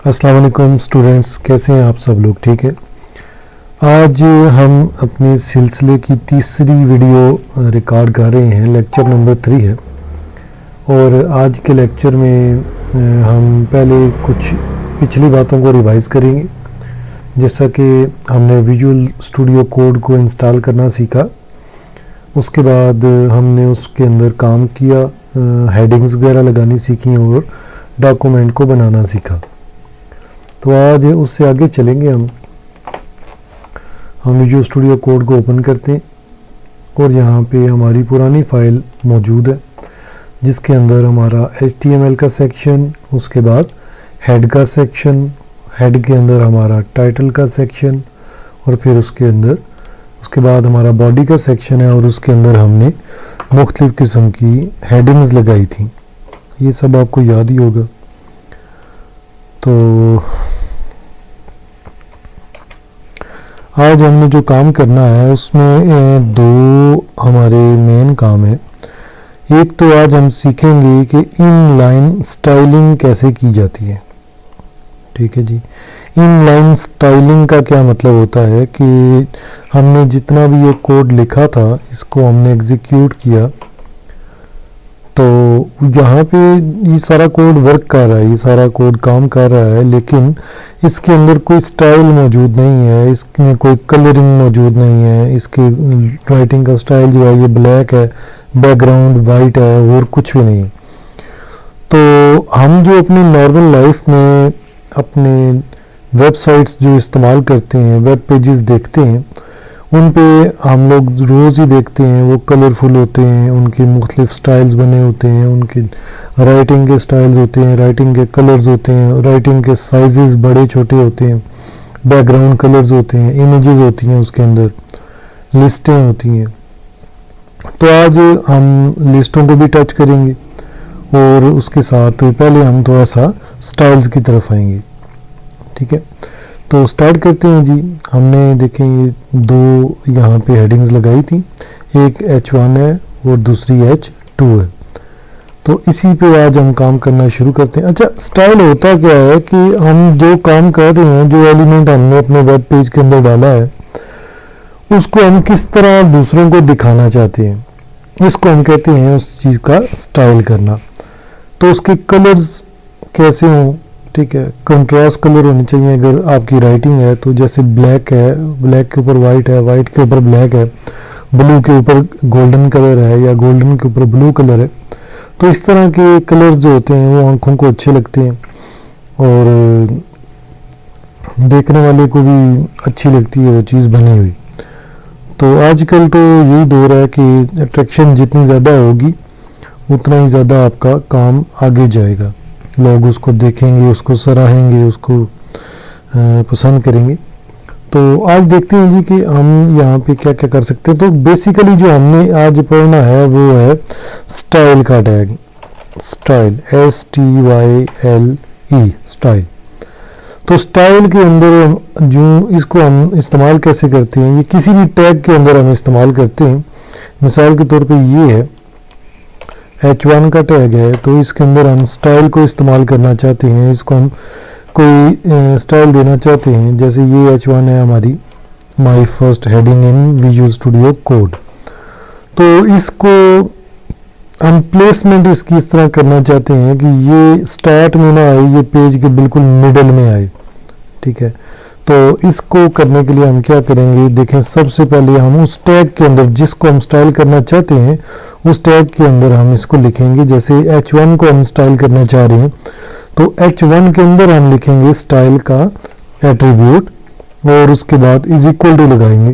अस्सलाम वालेकुम स्टूडेंट्स, कैसे हैं आप सब लोग? ठीक है। आज हम अपने सिलसिले की तीसरी वीडियो रिकॉर्ड कर रहे हैं। लेक्चर नंबर 3 है और आज के लेक्चर में हम पहले कुछ पिछली बातों को रिवाइज़ करेंगे। जैसा कि हमने विजुअल स्टूडियो कोड को इंस्टॉल करना सीखा, उसके बाद हमने उसके अंदर काम किया, हेडिंग्स वगैरह लगानी सीखी और डॉक्यूमेंट को बनाना सीखा। तो आज उससे आगे चलेंगे। हम विजुअल स्टूडियो कोड को ओपन करते हैं और यहाँ पे हमारी पुरानी फ़ाइल मौजूद है जिसके अंदर हमारा HTML का सेक्शन, उसके बाद हेड का सेक्शन, हेड के अंदर हमारा टाइटल का सेक्शन और फिर उसके बाद हमारा बॉडी का सेक्शन है और उसके अंदर हमने मुख्तलिफ़ किस्म की हेडिंग्स लगाई थी। ये सब आपको याद ही होगा। तो आज हमने जो काम करना है उसमें दो हमारे मेन काम है। एक तो आज हम सीखेंगे कि इनलाइन स्टाइलिंग कैसे की जाती है। ठीक है जी। इनलाइन स्टाइलिंग का क्या मतलब होता है कि हमने जितना भी ये कोड लिखा था इसको हमने एग्जीक्यूट किया, तो यहाँ पे ये सारा कोड वर्क कर रहा है, ये सारा कोड काम कर रहा है, लेकिन इसके अंदर कोई स्टाइल मौजूद नहीं है, इसमें कोई कलरिंग मौजूद नहीं है। इसकी राइटिंग का स्टाइल जो है ये ब्लैक है, बैकग्राउंड वाइट है और कुछ भी नहीं। तो हम जो अपनी नॉर्मल लाइफ में अपने वेबसाइट्स जो इस्तेमाल करते हैं, वेब पेजेस देखते हैं, उन पे हम लोग रोज़ ही देखते हैं वो कलरफुल होते हैं, उनके मुख्तलिफ स्टाइल्स बने होते हैं, उनके राइटिंग के स्टाइल्स होते हैं, राइटिंग के कलर्स होते हैं, राइटिंग के साइजेस बड़े छोटे होते हैं, बैकग्राउंड कलर्स होते हैं, इमेजेस होती हैं, उसके अंदर लिस्टें होती हैं। तो आज हम लिस्टों को भी टच करेंगे और उसके साथ पहले हम थोड़ा सा स्टाइल्स की तरफ आएंगे। ठीक है, तो स्टार्ट करते हैं जी। हमने देखें ये दो यहाँ पे हेडिंग्स लगाई थी, एक H1 है और दूसरी H2 है। तो इसी पे आज हम काम करना शुरू करते हैं। अच्छा, स्टाइल होता क्या है कि हम जो काम कर रहे हैं, जो एलिमेंट हमने अपने वेब पेज के अंदर डाला है, उसको हम किस तरह दूसरों को दिखाना चाहते हैं, इसको हम कहते हैं उस चीज़ का स्टाइल करना। तो उसके कलर्स कैसे हों, ठीक है, कंट्रास्ट कलर होने चाहिए। अगर आपकी राइटिंग है तो जैसे ब्लैक है, ब्लैक के ऊपर वाइट है, वाइट के ऊपर ब्लैक है, ब्लू के ऊपर गोल्डन कलर है या गोल्डन के ऊपर ब्लू कलर है, तो इस तरह के कलर्स जो होते हैं वो आंखों को अच्छे लगते हैं और देखने वाले को भी अच्छी लगती है वो चीज़ बनी हुई। तो आजकल तो यही दौर है कि अट्रैक्शन जितनी ज़्यादा होगी उतना ही ज़्यादा आपका काम आगे जाएगा, लोग उसको देखेंगे, उसको सराहेंगे, उसको पसंद करेंगे। तो आज देखते हैं जी कि हम यहाँ पे क्या क्या कर सकते हैं। तो बेसिकली जो हमने आज पढ़ना है वो है स्टाइल का टैग, स्टाइल STYLE, स्टाइल। तो स्टाइल के अंदर जो इसको हम इस्तेमाल कैसे करते हैं, ये किसी भी टैग के अंदर हम इस्तेमाल करते हैं। मिसाल के तौर पे ये है H1 का टैग है, तो इसके अंदर हम स्टाइल को इस्तेमाल करना चाहते हैं, इसको हम कोई स्टाइल देना चाहते हैं। जैसे ये H1 है हमारी my first heading in visual studio code, तो इसको हम प्लेसमेंट इसकी इस तरह करना चाहते हैं कि ये स्टार्ट में ना आए, ये पेज के बिल्कुल मिडल में आए। ठीक है, तो इसको करने के लिए हम क्या करेंगे, देखें, सबसे पहले हम उस टैग के अंदर जिसको हम स्टाइल करना चाहते हैं उस टैग के अंदर हम इसको लिखेंगे। जैसे H1 को हम स्टाइल करना चाह रहे हैं तो H1 के अंदर हम लिखेंगे स्टाइल का एट्रीब्यूट और उसके बाद इज इक्वल टू लगाएंगे।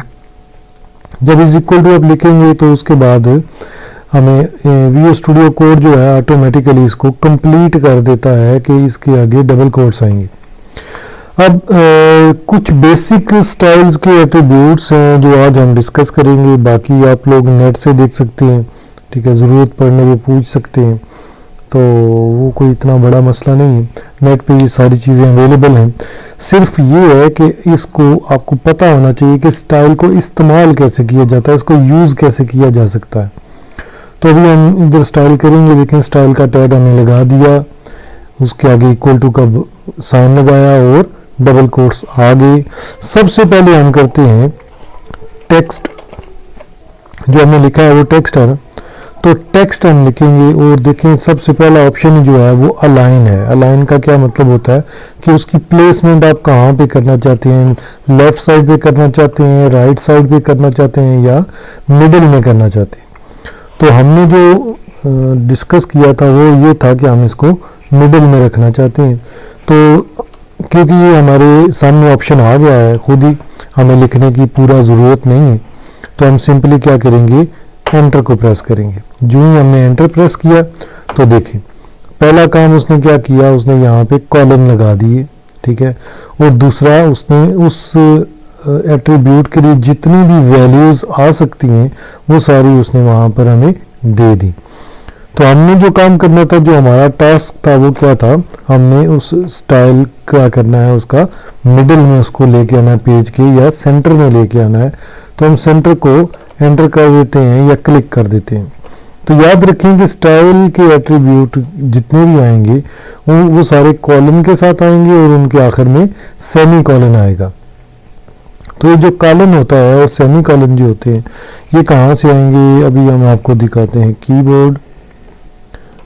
जब इज इक्वल टू आप लिखेंगे तो उसके बाद हमें विजुअल स्टूडियो कोड जो है ऑटोमेटिकली इसको कंप्लीट कर देता है कि इसके आगे डबल कोट्स आएंगे। अब कुछ बेसिक स्टाइल्स के एट्रीब्यूट्स हैं जो आज हम डिस्कस करेंगे, बाकी आप लोग नेट से देख सकते हैं। ठीक है, ज़रूरत पड़ने पे पूछ सकते हैं, तो वो कोई इतना बड़ा मसला नहीं है, नेट पे ये सारी चीज़ें अवेलेबल हैं। सिर्फ ये है कि इसको आपको पता होना चाहिए कि स्टाइल को इस्तेमाल कैसे किया जाता है, इसको यूज़ कैसे किया जा सकता है। तो अभी हम इधर स्टाइल करेंगे, लेकिन स्टाइल का टैग हमने लगा दिया उसके आगे इक्वल टू का साइन लगाया और डबल कोट्स आगे। सबसे पहले हम करते हैं टेक्स्ट, जो हमने लिखा है वो टेक्स्ट है ना, तो टेक्स्ट हम लिखेंगे और देखें सबसे पहला ऑप्शन जो है वो अलाइन है। अलाइन का क्या मतलब होता है कि उसकी प्लेसमेंट आप कहाँ पे करना चाहते हैं, लेफ्ट साइड पे करना चाहते हैं, राइट साइड पे करना चाहते हैं या मिडिल में करना चाहते हैं। तो हमने जो डिस्कस किया था वो ये था कि हम इसको मिडिल में रखना चाहते हैं। तो क्योंकि ये हमारे सामने ऑप्शन आ गया है, खुद ही हमें लिखने की पूरा ज़रूरत नहीं है, तो हम सिंपली क्या करेंगे, एंटर को प्रेस करेंगे। जो ही हमने एंटर प्रेस किया तो देखें पहला काम उसने क्या किया, उसने यहाँ पे कॉलन लगा दिए, ठीक है। और दूसरा उसने उस एट्रीब्यूट के लिए जितनी भी वैल्यूज़ आ सकती हैं वो सारी उसने वहाँ पर हमें दे दी। तो हमने जो काम करना था, जो हमारा टास्क था वो क्या था, हमने उस स्टाइल क्या करना है, उसका मिडिल में उसको लेके आना है पेज के, या सेंटर में लेके आना है। तो हम सेंटर को एंटर कर देते हैं या क्लिक कर देते हैं। तो याद रखें कि स्टाइल के एट्रीब्यूट जितने भी आएंगे वो सारे कॉलन के साथ आएंगे और उनके आखिर में सेमी कॉलन आएगा। तो ये जो कॉलन होता है और सेमी कॉलन जो होते हैं ये कहाँ से आएंगे, अभी हम आपको दिखाते हैं।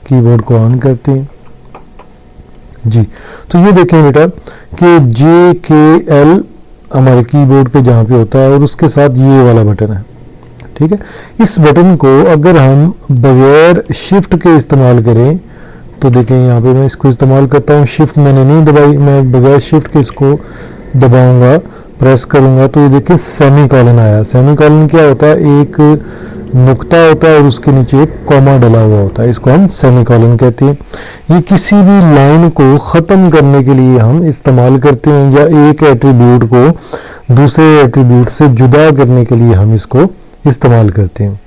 कीबोर्ड को ऑन करते हैं जी। तो ये देखें बेटा कि JKL हमारे कीबोर्ड पे जहाँ पे होता है और उसके साथ ये वाला बटन है, ठीक है। इस बटन को अगर हम बगैर शिफ्ट के इस्तेमाल करें तो देखें यहाँ पे मैं इसको इस्तेमाल करता हूँ, शिफ्ट मैंने नहीं दबाई, मैं बगैर शिफ्ट के इसको दबाऊंगा, प्रेस करूंगा तो ये देखिए सेमी कॉलन आया। सेमी कॉलन क्या होता है, एक नुक्ता होता है और उसके नीचे एक कॉमा डला हुआ होता है, इसको हम सेमी कॉलन कहते हैं। ये किसी भी लाइन को ख़त्म करने के लिए हम इस्तेमाल करते हैं या एक एट्रीब्यूट को दूसरे एट्रीब्यूट से जुदा करने के लिए हम इसको इस्तेमाल करते हैं।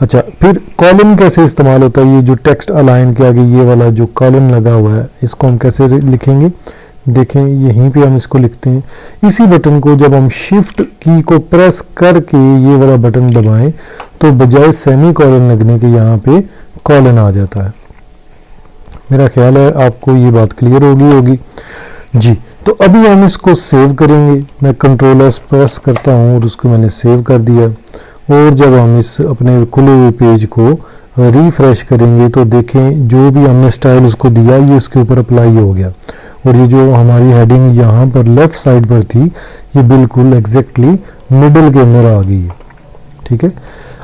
अच्छा, फिर कॉलन कैसे इस्तेमाल होता है, ये जो टेक्स्ट अलाइन के आगे ये वाला जो कॉलन लगा हुआ है इसको हम कैसे लिखेंगे, देखें यहीं पे हम इसको लिखते हैं। इसी बटन को जब हम शिफ्ट की को प्रेस करके ये वाला बटन दबाएं तो बजाय सेमी कॉलन लगने के यहाँ पे कॉलन आ जाता है। मेरा ख्याल है आपको ये बात क्लियर होगी जी। तो अभी हम इसको सेव करेंगे, मैं Ctrl+S प्रेस करता हूँ और उसको मैंने सेव कर दिया। और जब हम इस अपने खुले हुए पेज को रिफ्रेश करेंगे तो देखें जो भी हमने स्टाइल उसको दिया ये इसके ऊपर अप्लाई हो गया और ये जो हमारी हेडिंग यहाँ पर लेफ्ट साइड पर थी ये बिल्कुल एग्जैक्टली मिडिल के अंदर आ गई है, ठीक है।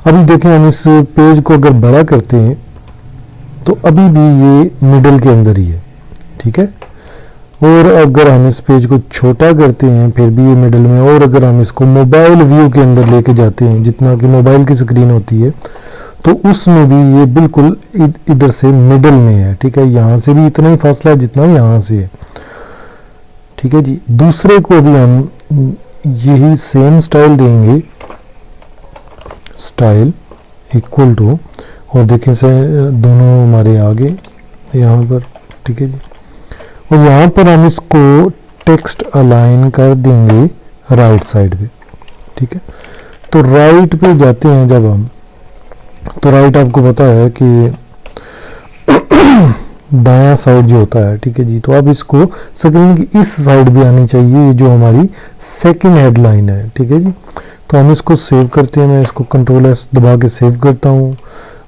अभी देखें हम इस पेज को अगर बड़ा करते हैं तो अभी भी ये मिडिल के अंदर ही है, ठीक है। और अगर हम इस पेज को छोटा करते हैं फिर भी ये मिडिल में, और अगर हम इसको मोबाइल व्यू के अंदर लेके जाते हैं जितना कि मोबाइल की स्क्रीन होती है तो उसमें भी ये बिल्कुल इधर से मिडिल में है, ठीक है। यहाँ से भी इतना ही फासला है जितना यहाँ से है, ठीक है जी। दूसरे को भी हम यही सेम स्टाइल देंगे, स्टाइल इक्वल टू, और देखें से दोनों हमारे आगे यहाँ पर, ठीक है जी। और यहाँ पर हम इसको टेक्स्ट अलाइन कर देंगे राइट साइड पे, ठीक है। तो राइट पे जाते हैं जब हम, तो राइट आपको पता है कि दायां साइड जो होता है, ठीक है जी। तो अब इसको स्क्रीन की इस साइड भी आनी चाहिए, ये जो हमारी सेकंड हेडलाइन है, ठीक है जी। तो हम इसको सेव करते हैं, मैं इसको Ctrl+S दबा के सेव करता हूँ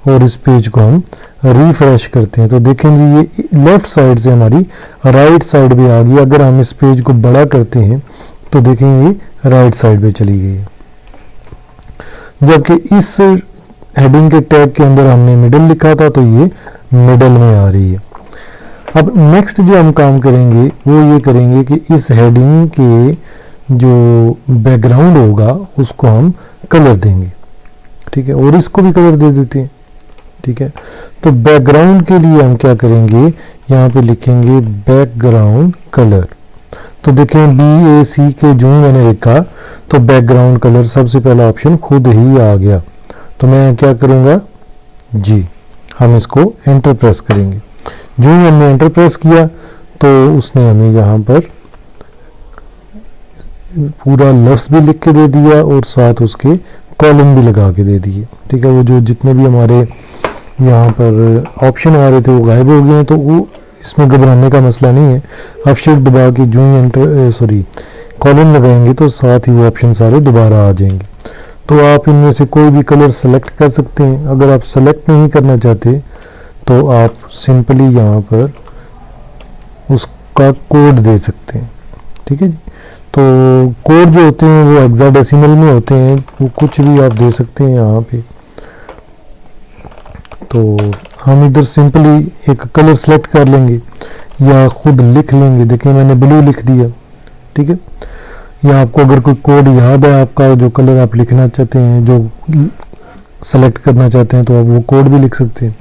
और इस पेज को हम रिफ्रेश करते हैं तो देखें जी ये लेफ्ट साइड से हमारी राइट साइड पे आ गई। अगर हम इस पेज को बड़ा करते हैं तो देखें ये राइट साइड पे चली गई है, जबकि इस हेडिंग के टैग के अंदर हमने मिडिल लिखा था तो ये मिडिल में आ रही है। अब नेक्स्ट जो हम काम करेंगे वो ये करेंगे कि इस हेडिंग के जो बैकग्राउंड होगा उसको हम कलर देंगे, ठीक है। और इसको भी कलर दे देते हैं, ठीक है। तो बैकग्राउंड के लिए हम क्या करेंगे, यहाँ पे लिखेंगे बैकग्राउंड कलर। तो देखें BAC के जो मैंने लिखा तो बैकग्राउंड कलर सबसे पहला ऑप्शन खुद ही आ गया। तो मैं क्या करूँगा जी, हम इसको एंटर प्रेस करेंगे। जो ही हमने एंटर प्रेस किया तो उसने हमें यहाँ पर पूरा लफ्ज़ भी लिख के दे दिया और साथ उसके कॉलम भी लगा के दे दिए, ठीक है। वो जो जितने भी हमारे यहाँ पर ऑप्शन आ रहे थे वो गायब हो गए हैं, तो वो इसमें घबराने का मसला नहीं है। आप शिफ्ट दबा के जो ही कॉलम लगाएंगे तो साथ ही वो ऑप्शन सारे दोबारा आ जाएंगे। तो आप इनमें से कोई भी कलर सेलेक्ट कर सकते हैं। अगर आप सेलेक्ट नहीं करना चाहते तो आप सिंपली यहाँ पर उसका कोड दे सकते हैं। ठीक है जी। तो कोड जो होते हैं वो हेक्साडेसिमल में होते हैं, वो कुछ भी आप दे सकते हैं यहाँ पे। तो हम इधर सिंपली एक कलर सेलेक्ट कर लेंगे या खुद लिख लेंगे। देखिए मैंने ब्लू लिख दिया। ठीक है, या आपको अगर कोई कोड याद है आपका, जो कलर आप लिखना चाहते हैं, जो सेलेक्ट करना चाहते हैं, तो आप वो कोड भी लिख सकते हैं।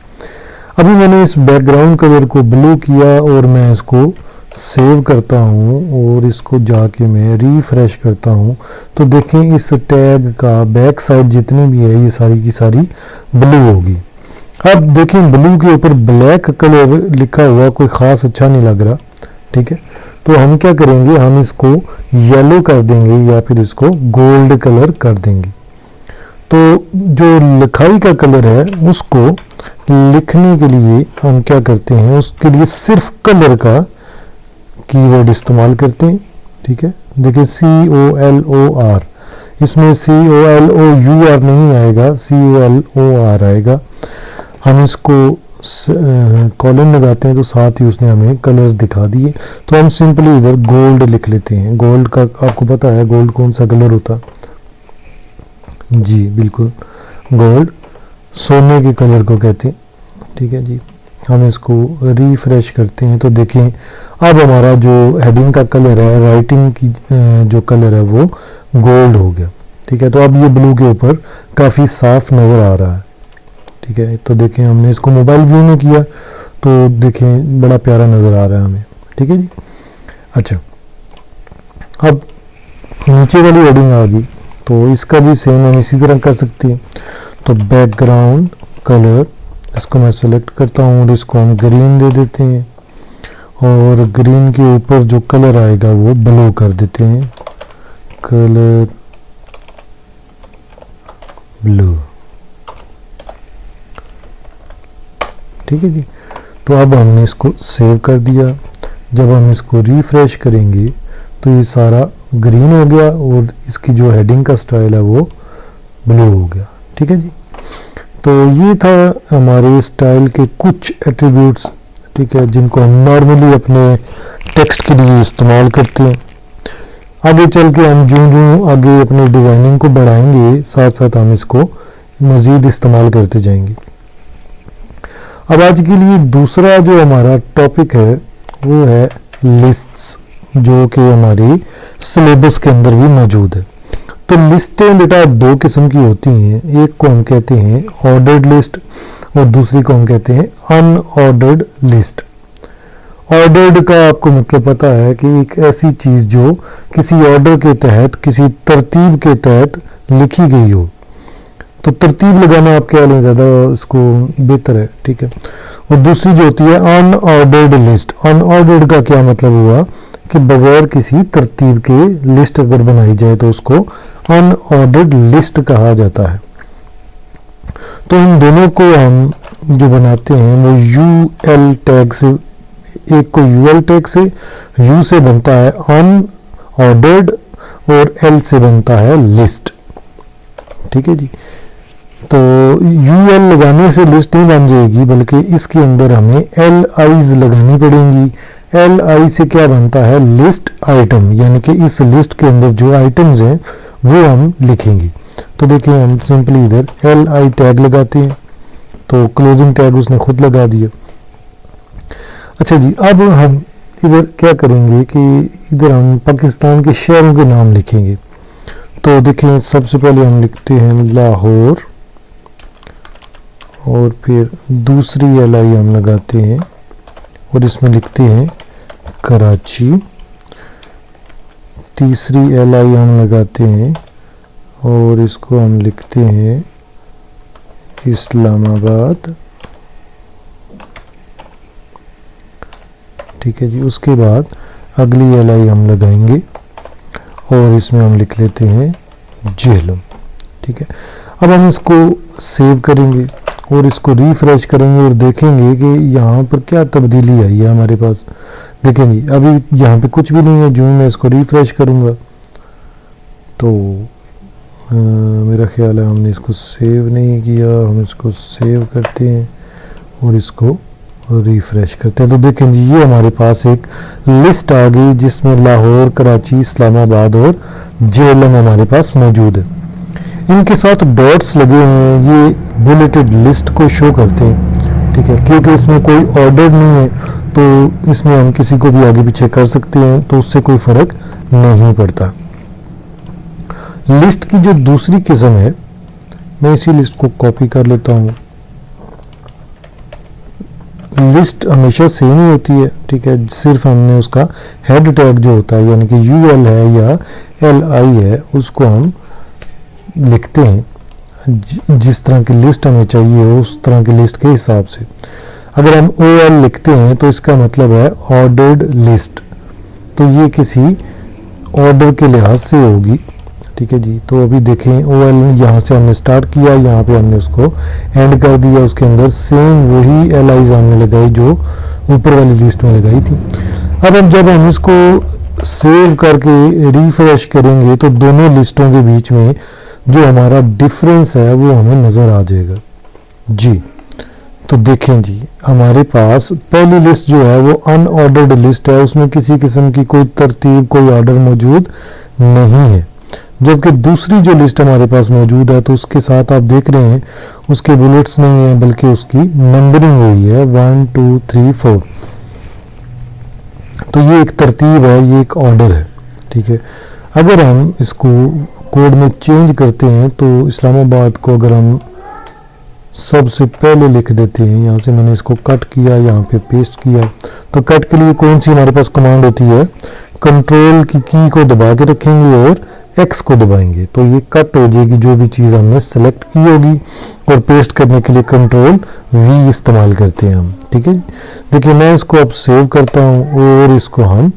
अभी मैंने इस बैकग्राउंड कलर को ब्लू किया और मैं इसको सेव करता हूँ और इसको जाके मैं रिफ्रेश करता हूँ। तो देखें इस टैग का बैक साइड जितनी भी है ये सारी की सारी ब्लू होगी। अब देखें ब्लू के ऊपर ब्लैक कलर लिखा हुआ कोई ख़ास अच्छा नहीं लग रहा। ठीक है, तो हम क्या करेंगे, हम इसको येलो कर देंगे या फिर इसको गोल्ड कलर कर देंगे। तो जो लिखाई का कलर है उसको लिखने के लिए हम क्या करते हैं, उसके लिए सिर्फ कलर का कीवर्ड इस्तेमाल करते हैं। ठीक है, देखिए COLOR, इसमें COLOUR नहीं आएगा, COLOR आएगा। हम इसको कॉलन लगाते हैं तो साथ ही उसने हमें कलर्स दिखा दिए। तो हम सिंपली इधर गोल्ड लिख लेते हैं। गोल्ड का आपको पता है गोल्ड कौन सा कलर होता? जी बिल्कुल, गोल्ड सोने के कलर को कहते हैं। ठीक है जी, हम इसको रिफ्रेश करते हैं तो देखें अब हमारा जो हेडिंग का कलर है, राइटिंग की जो कलर है वो गोल्ड हो गया। ठीक है, तो अब ये ब्लू के ऊपर काफ़ी साफ नज़र आ रहा है। ठीक है, तो देखें हमने इसको मोबाइल व्यू में किया तो देखें बड़ा प्यारा नज़र आ रहा है हमें। ठीक है जी। अच्छा, अब नीचे वाली हेडिंग आ गई तो इसका भी सेम हम इसी तरह कर सकते हैं। तो बैकग्राउंड कलर, इसको मैं सेलेक्ट करता हूँ और इसको हम ग्रीन दे देते हैं और ग्रीन के ऊपर जो कलर आएगा वो ब्लू कर देते हैं, कलर ब्लू। ठीक है जी। तो अब हमने इसको सेव कर दिया। जब हम इसको रिफ्रेश करेंगे तो ये सारा ग्रीन हो गया और इसकी जो हेडिंग का स्टाइल है वो ब्लू हो गया। ठीक है जी। तो ये था हमारे स्टाइल के कुछ एट्रीब्यूट्स। ठीक है, जिनको हम नॉर्मली अपने टेक्स्ट के लिए इस्तेमाल करते हैं। आगे चल के हम जो आगे अपनी डिज़ाइनिंग को बढ़ाएंगे साथ साथ हम इसको मज़ीद इस्तेमाल करते जाएंगे। अब आज के लिए दूसरा जो हमारा टॉपिक है वो है लिस्ट्स, जो कि हमारी सिलेबस के अंदर भी मौजूद है। तो लिस्टें बेटा दो किस्म की होती हैं, एक को हम कहते हैं ऑर्डर्ड लिस्ट और दूसरी को हम कहते हैं अनऑर्डर्ड लिस्ट। ऑर्डर्ड का आपको मतलब पता है कि एक ऐसी चीज़ जो किसी ऑर्डर के तहत, किसी तरतीब के तहत लिखी गई हो। तो तरतीब लगाना आप क्या लें, ज़्यादा उसको बेहतर है। ठीक है, और दूसरी जो होती है अनऑर्डर्ड लिस्ट। अनऑर्डर्ड का क्या मतलब हुआ कि बगैर किसी तरतीब के लिस्ट अगर बनाई जाए तो उसको अनऑर्डर्ड लिस्ट कहा जाता है। तो इन दोनों को हम जो बनाते हैं वो UL टैग से, एक को UL टैग से, U से बनता है अनऑर्डर्ड और L से बनता है लिस्ट। ठीक है जी। तो UL लगाने से लिस्ट नहीं बन जाएगी, बल्कि इसके अंदर हमें LIs लगानी पड़ेंगी। LI से क्या बनता है, लिस्ट आइटम, यानी कि इस लिस्ट के अंदर जो आइटम्स हैं वो हम लिखेंगे। तो देखिए हम सिंपली इधर LI टैग लगाते हैं तो क्लोजिंग टैग उसने खुद लगा दिया। अच्छा जी, अब हम इधर क्या करेंगे कि इधर हम पाकिस्तान के शहरों के नाम लिखेंगे। तो देखिए सबसे पहले हम लिखते हैं लाहौर और फिर दूसरी LI हम लगाते हैं और इसमें लिखते हैं कराची। तीसरी LI हम लगाते हैं और इसको हम लिखते हैं इस्लामाबाद। ठीक है जी। उसके बाद अगली LI हम लगाएंगे और इसमें हम लिख लेते हैं झेलम। ठीक है। अब हम इसको सेव करेंगे और इसको रिफ्रेश करेंगे और देखेंगे कि यहाँ पर क्या तब्दीली आई है हमारे पास। देखें जी, अभी यहाँ पे कुछ भी नहीं है। जो मैं इसको रिफ्रेश करूँगा तो मेरा ख्याल है हमने इसको सेव नहीं किया। हम इसको सेव करते हैं और इसको रिफ्रेश करते हैं तो देखें जी, ये हमारे पास एक लिस्ट आ गई जिसमें लाहौर, कराची, इस्लामाबाद और जेएलएम हमारे पास मौजूद है। इनके साथ डॉट्स लगे हुए हैं, ये बुलेटेड लिस्ट को शो करते हैं, ठीक है। क्योंकि इसमें कोई ऑर्डर नहीं है तो इसमें हम किसी को भी आगे पीछे कर सकते हैं, तो उससे कोई फ़र्क नहीं पड़ता। लिस्ट की जो दूसरी किस्म है, मैं इसी लिस्ट को कॉपी कर लेता हूँ। लिस्ट हमेशा सेम ही होती है, ठीक है। सिर्फ हमने उसका हेड टैग जो होता है यानी कि यूएल है या एलआई है, उसको हम लिखते हैं जिस तरह की लिस्ट हमें चाहिए उस तरह की लिस्ट के हिसाब से। अगर हम ओएल लिखते हैं तो इसका मतलब है ऑर्डर्ड लिस्ट, तो ये किसी ऑर्डर के लिहाज से होगी, ठीक है जी। तो अभी देखें ओएल यहाँ से हमने स्टार्ट किया, यहाँ पे हमने उसको एंड कर दिया। उसके अंदर सेम वही एलआईज हमने लगाई जो ऊपर वाली लिस्ट में लगाई थी। अब जब हम इसको सेव करके रिफ्रेश करेंगे तो दोनों लिस्टों के बीच में जो हमारा डिफरेंस है वो हमें नज़र आ जाएगा जी। तो देखें जी, हमारे पास पहली लिस्ट जो है वो अनऑर्डर्ड लिस्ट है, उसमें किसी किस्म की कोई तरतीब, कोई ऑर्डर मौजूद नहीं है। जबकि दूसरी जो लिस्ट हमारे पास मौजूद है तो उसके साथ आप देख रहे हैं उसके बुलेट्स नहीं है बल्कि उसकी नंबरिंग हुई है 1 2 3 4। तो ये एक तरतीब है, ये एक ऑर्डर है, ठीक है। अगर हम इसको कोड में चेंज करते हैं तो इस्लामाबाद को अगर हम सबसे पहले लिख देते हैं, यहाँ से मैंने इसको कट किया, यहाँ पे पेस्ट किया, तो कट के लिए कौन सी हमारे पास कमांड होती है, कंट्रोल की को दबा के रखेंगे और एक्स को दबाएंगे तो ये कट हो जाएगी जो भी चीज़ हमने सेलेक्ट की होगी। और पेस्ट करने के लिए कंट्रोल वी इस्तेमाल करते हैं हम, ठीक है। देखिए मैं इसको अब सेव करता हूँ और इसको हम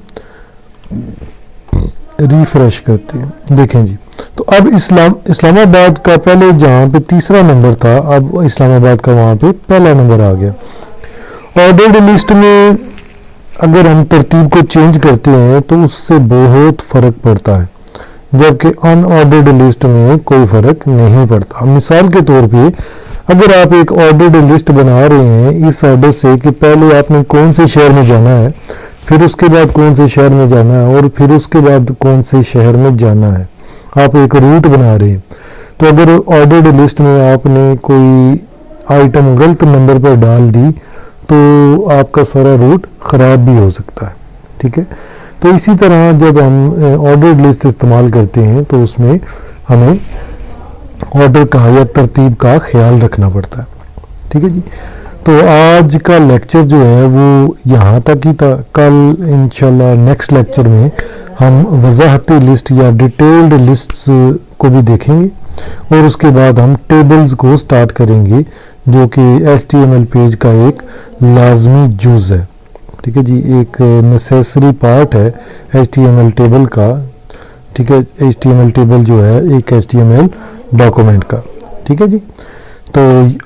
रिफ्रेश करते हैं। देखें जी, तो अब इस्लामाबाद का पहले जहाँ पे तीसरा नंबर था, अब इस्लामाबाद का वहाँ पे पहला नंबर आ गया। ऑर्डर्ड लिस्ट में अगर हम तरतीब को चेंज करते हैं तो उससे बहुत फ़र्क पड़ता है, जबकि अनऑर्डर्ड लिस्ट में कोई फ़र्क नहीं पड़ता। मिसाल के तौर पे अगर आप एक ऑर्डर्ड लिस्ट बना रहे हैं इस ऑर्डर से कि पहले आपने कौन से शहर में जाना है, फिर उसके बाद कौन से शहर में जाना है और फिर उसके बाद कौन से शहर में जाना है, आप एक रूट बना रहे हैं, तो अगर ऑर्डर्ड लिस्ट में आपने कोई आइटम गलत नंबर पर डाल दी तो आपका सारा रूट ख़राब भी हो सकता है, ठीक है। तो इसी तरह जब हम ऑर्डर्ड लिस्ट इस्तेमाल करते हैं तो उसमें हमें ऑर्डर का या तरतीब का ख्याल रखना पड़ता है, ठीक है जी। तो आज का लेक्चर जो है वो यहाँ तक ही था। कल इंशाल्लाह नेक्स्ट लेक्चर में हम वजाहती लिस्ट या डिटेल्ड लिस्ट्स को भी देखेंगे और उसके बाद हम टेबल्स को स्टार्ट करेंगे जो कि HTML पेज का एक लाजमी जुज़ है, ठीक है जी। एक नेसेसरी पार्ट है HTML टेबल का, ठीक है। HTML टेबल जो है एक HTML डॉक्यूमेंट का, ठीक है जी। तो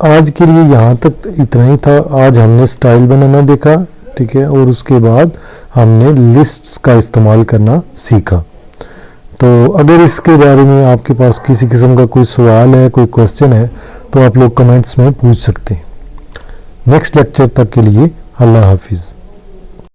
आज के लिए यहाँ तक इतना ही था। आज हमने स्टाइल बनाना देखा, ठीक है, और उसके बाद हमने लिस्ट्स का इस्तेमाल करना सीखा। तो अगर इसके बारे में आपके पास किसी किस्म का कोई सवाल है, कोई क्वेश्चन है तो आप लोग कमेंट्स में पूछ सकते हैं। नेक्स्ट लेक्चर तक के लिए अल्लाह हाफिज़।